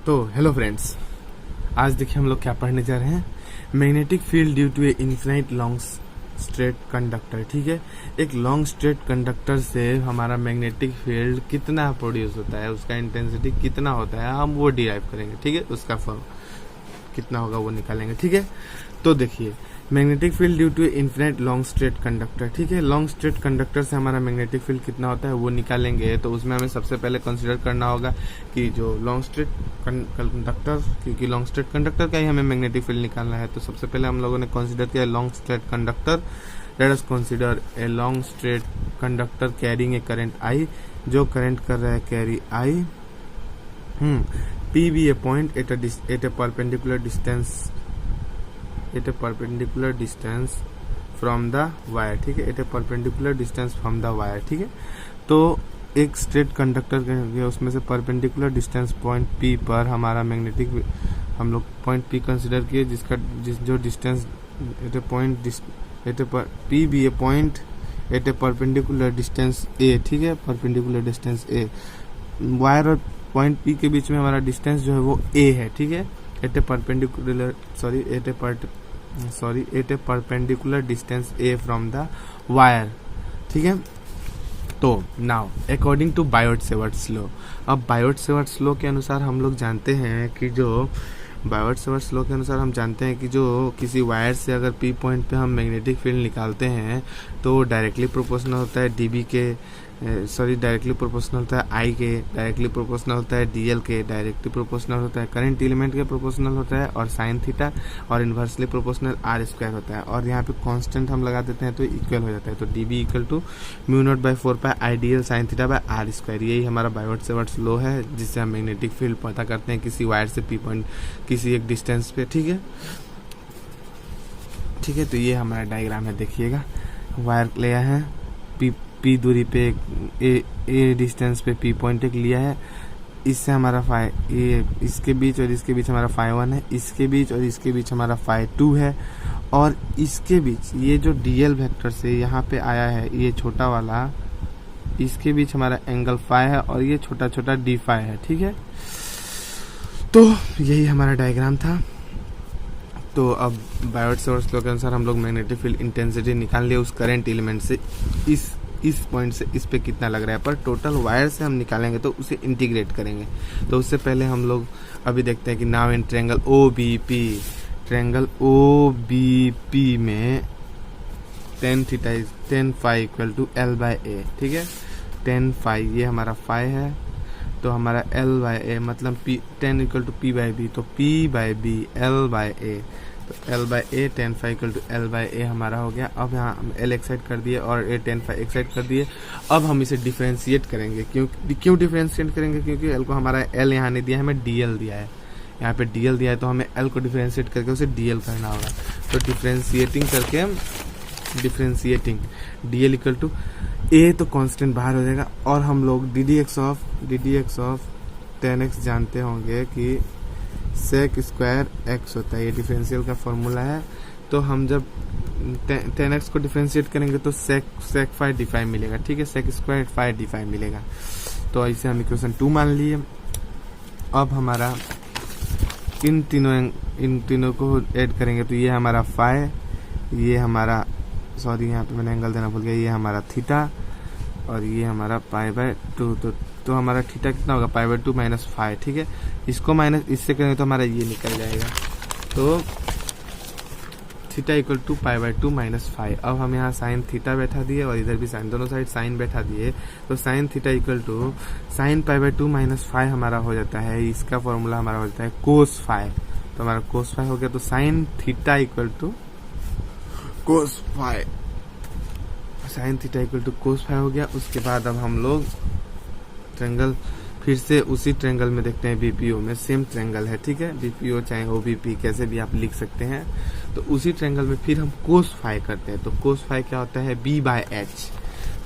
तो hello friends, आज देखिए हम लोग क्या पढ़ने जा रहे हैं। Magnetic field due to a infinite long straight conductor. ठीक है, एक लॉन्ग स्ट्रेट कंडक्टर से हमारा मैग्नेटिक फील्ड कितना प्रोड्यूस होता है, उसका इंटेंसिटी कितना होता है, हम वो डिराइव करेंगे। ठीक है, उसका फॉर्म कितना होगा वो निकालेंगे। ठीक है, तो देखिए magnetic field due to infinite long straight conductor. ठीक है, लॉन्ग स्ट्रेट कंडक्टर से हमारा मैग्नेटिक फील्ड कितना होता है वो निकालेंगे। तो उसमें हमें सबसे पहले कंसीडर करना होगा कि जो लॉन्ग स्ट्रेट कंडक्टर, क्योंकि लॉन्ग स्ट्रेट कंडक्टर का ही हमें मैग्नेटिक फील्ड निकालना है, तो सबसे पहले हम लोगों ने कंसीडर किया long straight conductor. Let us consider a long straight conductor carrying a current I, जो करंट कर रहा है carry I. P be a point at a perpendicular distance from the wire. ठीक है, at a perpendicular distance from the wire. ठीक है, तो एक स्ट्रेट कंडक्टर के उसमें से परपेंडिकुलर डिस्टेंस पॉइंट पी पर हमारा मैग्नेटिक, हम लोग पॉइंट पी कंसिडर किए, जो distance eight A point P be a point at a perpendicular distance ए। ठीक है, परपेंडिकुलर डिस्टेंस ए, वायर और पॉइंट पी के बीच में हमारा डिस्टेंस जो है वो ए है। ठीक है, at a perpendicular distance a from the wire. ठीक है, तो now according to Biot-Savart's law, अब बायोट-सेवर्ट्स लॉ के अनुसार हम लोग जानते हैं कि जो बायोट-सेवर्ट्स लॉ के अनुसार हम जानते हैं कि जो किसी वायर से अगर पी पॉइंट पे हम मैग्नेटिक फील्ड निकालते हैं तो डायरेक्टली प्रोपोर्शनल होता है डीबी के, डायरेक्टली प्रोपोर्शनल होता है आई के, डायरेक्टली प्रोपोर्शनल होता है डीएल के, डायरेक्टली प्रोपोर्शनल होता है करंट एलिमेंट के प्रोपोर्शनल होता है और साइन थीटा, और इन्वर्सली प्रोपोर्शनल आर स्क्वायर होता है। और यहाँ पे कांस्टेंट हम लगा देते हैं तो इक्वल हो जाता है, तो dB equal to mu naught by 4 pi I D L sine theta by R square. यही हमारा बायोट-सेवर्ट्स लॉ है, जिससे हम मैग्नेटिक फील्ड पता करते हैं किसी वायर से पी पॉइंट किसी एक डिस्टेंस पे। ठीक है, ठीक है, तो ये हमारा डायग्राम है, देखिएगा वायर लिया है, पी दूरी पे ए डिस्टेंस पे पी पॉइंट एक लिया है, इससे हमारा इसके बीच और इसके बीच हमारा φ1 है, इसके बीच और इसके बीच हमारा φ2 है, और इसके बीच ये जो डीएल वेक्टर से यहाँ पे आया है ये छोटा वाला, इसके बीच हमारा एंगल φ है और ये छोटा छोटा डी φ है। ठीक है, तो यही हमारा डायग्राम था। तो अब बायोट-सेवर्ट्स लॉ के अनुसार हम लोग मैग्नेटिक फील्ड इंटेंसिटी निकाल लिए उस करंट एलिमेंट से, इस पॉइंट से इस पे कितना लग रहा है, पर टोटल वायर से हम निकालेंगे तो उसे इंटीग्रेट करेंगे। तो उससे पहले हम लोग अभी देखते हैं कि नाउ इन ट्रायंगल OBP में tan phi equal to L by a. ठीक है, tan phi ये हमारा phi है, तो हमारा L बाई ए मतलब tan equal to P by B, तो P by B L by a, तो L by a tan phi equal to L by a हमारा हो गया। अब यहाँ हम L एक्साइड कर दिए और A tan phi एक्साइड कर दिए। अब हम इसे डिफरेंशिएट करेंगे। क्यों डिफरेंशिएट करेंगे? क्योंकि L को हमारा L यहाँ नहीं दिया है, हमें DL दिया है, यहाँ पे DL दिया है, तो हमें L को डिफरेंशिएट करके उसे DL करना होगा। तो differentiating DL equal to A, तो कांस्टेंट बाहर हो जाएगा, और हम लोग ddx ऑफ tan x जानते होंगे कि sec स्क्वायर x होता है, ये डिफरेंशियल का फॉर्मूला है। तो हम जब tan x को डिफरेंशिएट करेंगे तो sec phi d phi मिलेगा। ठीक है, sec square phi d phi मिलेगा। तो ऐसे हम इक्वेशन 2 मान लिए। अब हमारा इन तीनों को ऐड करेंगे तो ये हमारा phi, ये हमारा यहाँ पे मैंने एंगल देना भूल गया, ये हमारा थीटा, और ये हमारा पाई बाय 2। तो हमारा थीटा कितना होगा, पाई बाय 2 माइनस फाइव। ठीक है, इसको माइनस इससे करेंगे तो हमारा ये निकल जाएगा, तो theta equal to pi by 2 minus 5। अब हम यहाँ साइन थीटा बैठा दिए और इधर भी साइन, दोनों साइड साइन बैठा दिए, तो sine theta equal to sine pi by 2 minus 5 हमारा हो जाता है। इसका फॉर्मूला हमारा हो जाता है कोस 5, तो हमारा कोस 5 हो गया। तो sine theta equal to cos 5, sine theta equal to cos 5 हो गया। उसके बाद अब हम लोग ट्रायंगल फिर से उसी ट्रायंगल में देखते हैं, बीपीओ में सेम ट्रायंगल है। ठीक है, बीपीओ चाहे ओबीपी कैसे भी आप लिख सकते हैं। तो उसी ट्रायंगल में फिर हम कोस 5 करते हैं। तो कोस 5 क्या होता है, बी बाय एच।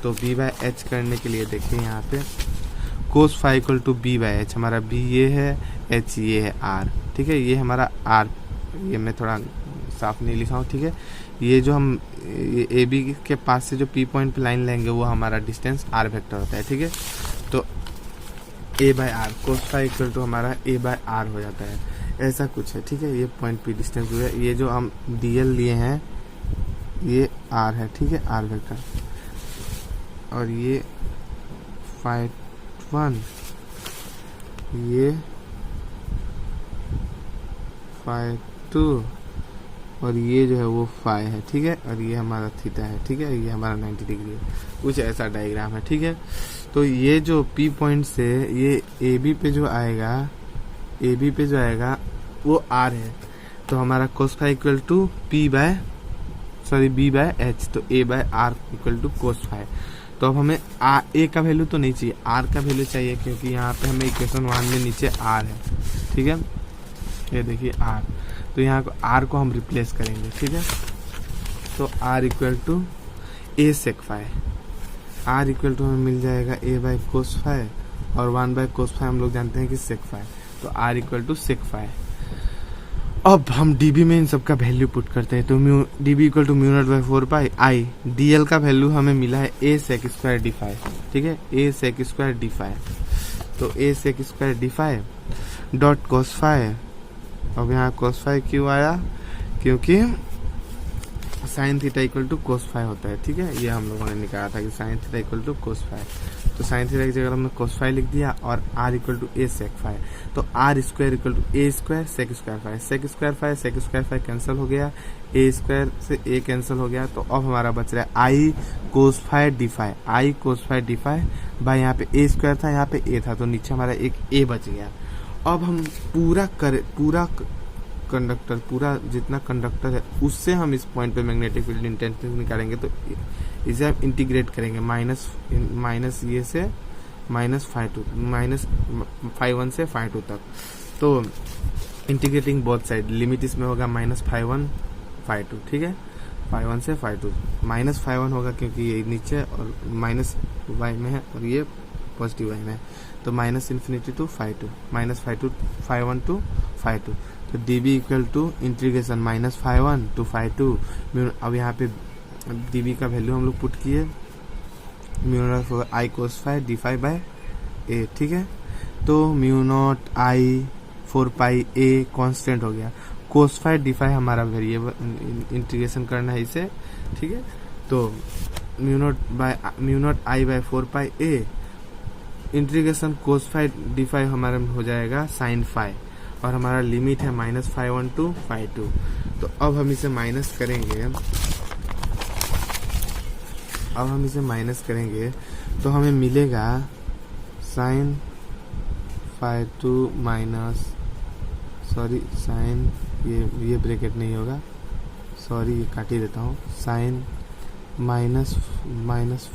तो बी बाय एच करने के लिए देखिए यहाँ पे cos 5 equal to B by H, हमारा बी ये है, एच ये है आर। ठीक है, ये हमारा आर, ये मैं थोड़ा साफ नहीं लिखा हूँ, ठीक है। ये जो हम ए बी के पास से जो पी पॉइंट पे लाइन लेंगे वो हमारा डिस्टेंस आर वेक्टर होता है, ठीक है। तो a by r cos phi equal to हमारा ए बाय आर हो जाता है, ऐसा कुछ है, ठीक है। ये पॉइंट पी डिस्टेंस हुआ, ये जो हम डीएल लिए हैं ये आर है, ठीक है, आर वेक्टर। और ये फाई 1 ये फाई 2 और ये जो है वो फाई है, ठीक है। और ये हमारा थीटा है, ठीक है। ये हमारा 90 डिग्री है, कुछ ऐसा डायग्राम है, ठीक है। तो ये जो पी पॉइंट से ये ए बी पे जो आएगा, ए बी पे जो आएगा वो आर है। तो हमारा cos phi equal to B by H. तो a by r equal to cos phi. तो अब हमें ए का वैल्यू तो नहीं चाहिए, आर का वैल्यू चाहिए, क्योंकि यहाँ पे हमें इक्वेशन 1 में नीचे आर है, ठीक है। ये देखिए आर, तो यहाँ को आर को हम रिप्लेस करेंगे, ठीक है। तो R equal to A sec phi, R equal to हमें मिल जाएगा ए बाय कोस फाई और 1 बाय कोस फाई हम लोग जानते हैं कि सेक फाई। तो R equal to sec phi. अब हम डीबी में इन सब का वैल्यू पुट करते हैं। तो dB equal to mu naught by 4 pi i. Dl का वैल्यू हमें मिला है a sec square d phi, ठीक है, a sec square d phi. तो a sec square d phi dot cos phi. अब यहाँ कोस फाई क्यों आया, क्योंकि sine theta equal to cos phi होता है, ठीक है। ये हम लोगों ने निकाला था कि sine theta equal to cos phi. तो साइन थीटा की जगह हमने कोस फाई लिख दिया और r equal to A sec phi. तो r square equal to a square sec square phi. Sec square phi cancel हो गया, ए स्क्वायर से ए कैंसिल हो गया। तो अब हमारा बच रहा है i cos phi d phi, i cos phi d phi by यहाँ पे ए स्क्वायर था, यहाँ पे ए था, तो नीचे हमारा एक ए बच गया। अब हम पूरा कंडक्टर, पूरा जितना कंडक्टर है उससे हम इस पॉइंट पे मैग्नेटिक फील्ड इंटेंसिटी निकालेंगे। तो इसे हम इंटीग्रेट करेंगे माइनस ये से माइनस फाई 2, माइनस फाई 1 से फाई 2 तक। तो इंटीग्रेटिंग बोथ साइड, लिमिट इसमें होगा माइनस फाई 1 फाई 2, ठीक है, फाई 1 से फाई 2। माइनस फाई 1 होगा क्योंकि ये नीचे और माइनस वाई में है और ये पॉजिटिव वाई में है। तो minus infinity to phi 2, minus phi 1 to phi 2। तो D B equal to integration minus phi 1 to phi 2। अब यहाँ पे डी बी का वैल्यू हम लोग पुट किए, mu naught i cos phi d phi by a, ठीक है। तो mu naught I 4 pi a constant हो गया, कोस फाई डी फाई हमारा वेरिएबल, इंटीग्रेशन करना है इसे, ठीक है। तो mu naught I by 4 pi a integration cos phi d phi हमारा हो जाएगा साइन फाई, और हमारा लिमिट है माइनस फाई 1 टू फाई 2। तो अब हम इसे माइनस करेंगे, तो हमें मिलेगा sine phi 2 minus, sorry sine, ये ब्रैकेट नहीं होगा, सॉरी ये काट ही देता हूँ, साइन माइनस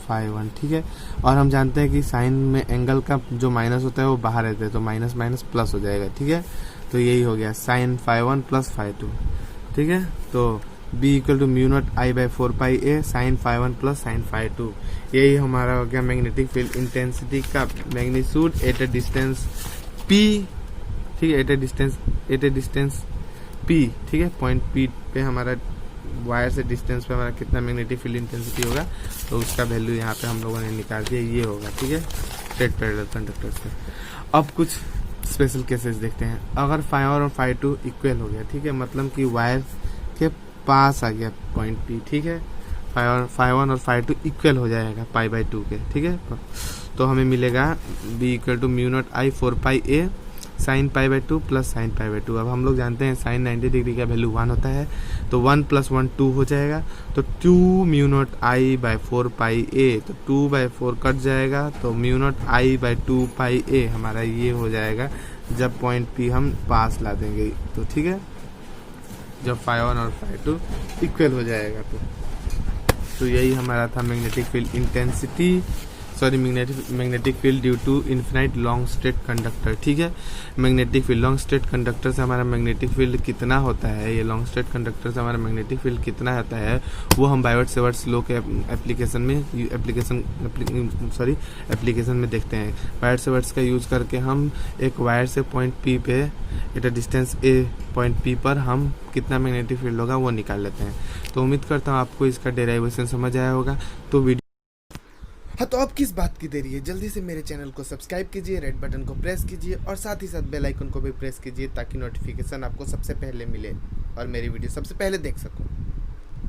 फाई 1, ठीक है। और हम जानते हैं कि साइन में एंगल का जो माइनस होता है वो बाहर रहता है, तो माइनस माइनस प्लस हो जाएगा, ठीक है। तो यही हो गया साइन फाई 1 प्लस फाई 2, ठीक है। तो B equal to mu naught I by 4 pi A sine phi 1 plus sine phi 2। यही हमारा हो गया मैग्नेटिक फील्ड इंटेंसिटी का magnitude at a distance P, ठीक है, एट ए डिस्टेंस पी, ठीक है। पॉइंट पी पे हमारा वायर से डिस्टेंस पे हमारा कितना मैग्नेटिक फील्ड इंटेंसिटी होगा, तो उसका वैल्यू यहाँ पे हम लोगों ने निकाल दिया, ये होगा, ठीक है, स्ट्रेट पैरेलल कंडक्टर से। अब कुछ स्पेशल केसेस देखते हैं। अगर फाई 1 और फाई 2 इक्वल हो गया, ठीक है, मतलब कि वायर के पास आ गया पॉइंट पी, ठीक है, फाई 1 और फाई 2 इक्वल हो जाएगा पाई बाई 2 के, ठीक है। तो हमें मिलेगा B equal to mu naught I 4 pi A sine pi by 2 plus sine pi by 2। अब हम लोग जानते हैं साइन 90 डिग्री का वैल्यू 1 होता है, तो 1 प्लस 1 2 हो जाएगा। तो 2 mu naught I by 4 pi ए, तो 2 बाई 4 कट जाएगा, तो म्यू नॉट आई बाई 2 पाई ए हमारा ये हो जाएगा जब पॉइंट पी हम पास ला देंगे, तो ठीक है, जब फाई 1 और फाई 2 इक्वल हो जाएगा। तो यही हमारा था magnetic field intensity, sorry magnetic field due to infinite long straight conductor. ठीक है, magnetic field long straight conductor से हमारा मैग्नेटिक फील्ड कितना होता है, ये लॉन्ग स्ट्रेट कंडक्टर से हमारा मैग्नेटिक फील्ड कितना होता है वो हम बायवर्ट-सेवर्ट्स लॉ के एप्लीकेशन में देखते हैं। बायवर्ट-सेवर्ट्स का यूज करके हम एक वायर से पॉइंट पी पे at a distance A point P पर हम कितना मैग्नेटिक फील्ड होगा वो निकाल लेते हैं। तो उम्मीद करता हूँ आपको इसका डेरिवेशन समझ आया होगा। तो वीडियो हाँ, तो अब किस बात की देरी है, जल्दी से मेरे चैनल को सब्सक्राइब कीजिए, रेड बटन को प्रेस कीजिए और साथ ही साथ बेल आइकन को भी प्रेस कीजिए ताकि नोटिफिकेशन आपको सबसे पहले मिले और मेरी वीडियो सबसे पहले देख सको।